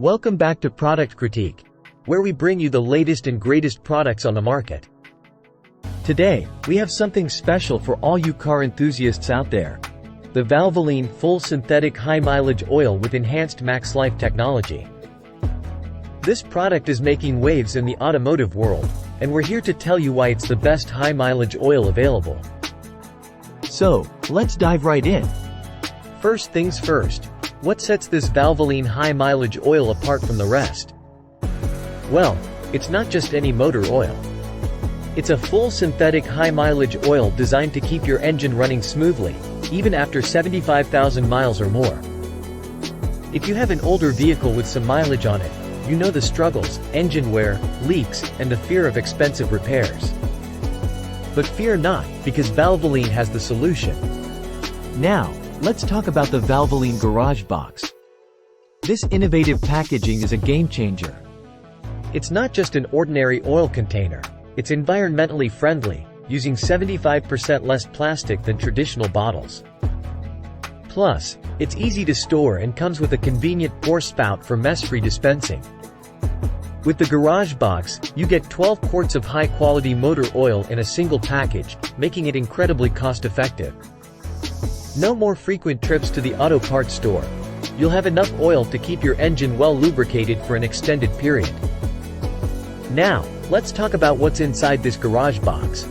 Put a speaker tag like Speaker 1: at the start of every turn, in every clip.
Speaker 1: Welcome back to Product Critique, where we bring you the latest and greatest products on the market. Today, we have something special for all you car enthusiasts out there. The Valvoline Full Synthetic High Mileage Oil with Enhanced Max Life technology. This product is making waves in the automotive world, and we're here to tell you why it's the best high mileage oil available. So, let's dive right in. First things first, what sets this Valvoline High Mileage Oil apart from the rest? Well, it's not just any motor oil. It's a full synthetic high mileage oil designed to keep your engine running smoothly, even after 75,000 miles or more. If you have an older vehicle with some mileage on it, you know the struggles, engine wear, leaks, and the fear of expensive repairs. But fear not, because Valvoline has the solution. Now, let's talk about the Valvoline Garage Box. This innovative packaging is a game changer. It's not just an ordinary oil container. It's environmentally friendly, using 75% less plastic than traditional bottles. Plus, it's easy to store and comes with a convenient pour spout for mess-free dispensing. With the Garage Box, you get 12 quarts of high-quality motor oil in a single package, making it incredibly cost-effective. No more frequent trips to the auto parts store. You'll have enough oil to keep your engine well lubricated for an extended period. Now, let's talk about what's inside this Garage Box.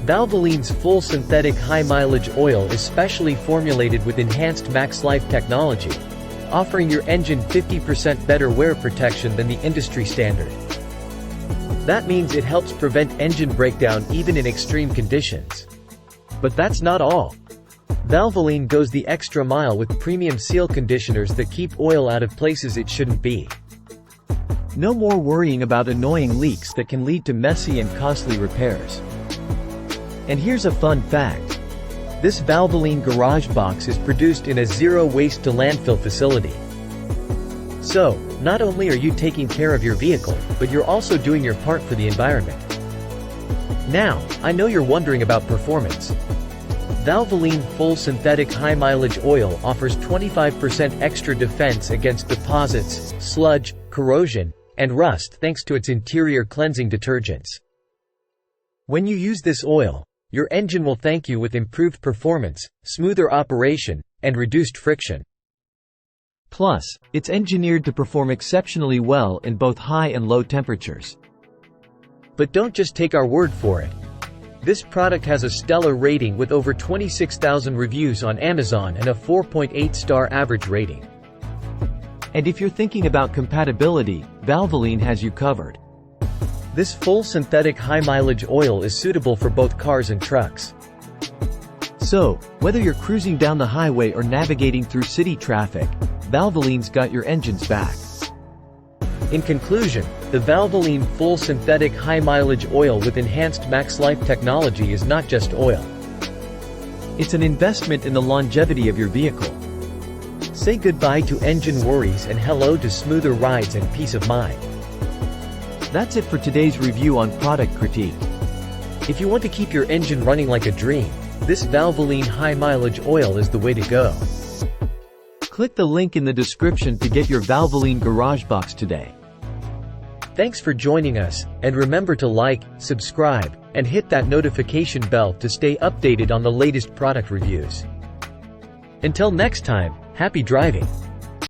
Speaker 1: Valvoline's full synthetic high mileage oil is specially formulated with enhanced max life technology, offering your engine 50% better wear protection than the industry standard. That means it helps prevent engine breakdown even in extreme conditions. But that's not all. Valvoline goes the extra mile with premium seal conditioners that keep oil out of places it shouldn't be. No more worrying about annoying leaks that can lead to messy and costly repairs. And here's a fun fact. This Valvoline Garage Box is produced in a zero waste to landfill facility. So, not only are you taking care of your vehicle, but you're also doing your part for the environment. Now, I know you're wondering about performance. Valvoline Full Synthetic High Mileage Oil offers 25% extra defense against deposits, sludge, corrosion, and rust thanks to its interior cleansing detergents. When you use this oil, your engine will thank you with improved performance, smoother operation, and reduced friction. Plus, it's engineered to perform exceptionally well in both high and low temperatures. But don't just take our word for it. This product has a stellar rating with over 26,000 reviews on Amazon and a 4.8-star average rating. And if you're thinking about compatibility, Valvoline has you covered. This full synthetic high mileage oil is suitable for both cars and trucks. So, whether you're cruising down the highway or navigating through city traffic, Valvoline's got your engine's back. In conclusion, the Valvoline Full Synthetic High Mileage Oil with Enhanced Max Life technology is not just oil. It's an investment in the longevity of your vehicle. Say goodbye to engine worries and hello to smoother rides and peace of mind. That's it for today's review on Product Critique. If you want to keep your engine running like a dream, this Valvoline High Mileage Oil is the way to go. Click the link in the description to get your Valvoline Garage Box today. Thanks for joining us, and remember to like, subscribe, and hit that notification bell to stay updated on the latest product reviews. Until next time, happy driving!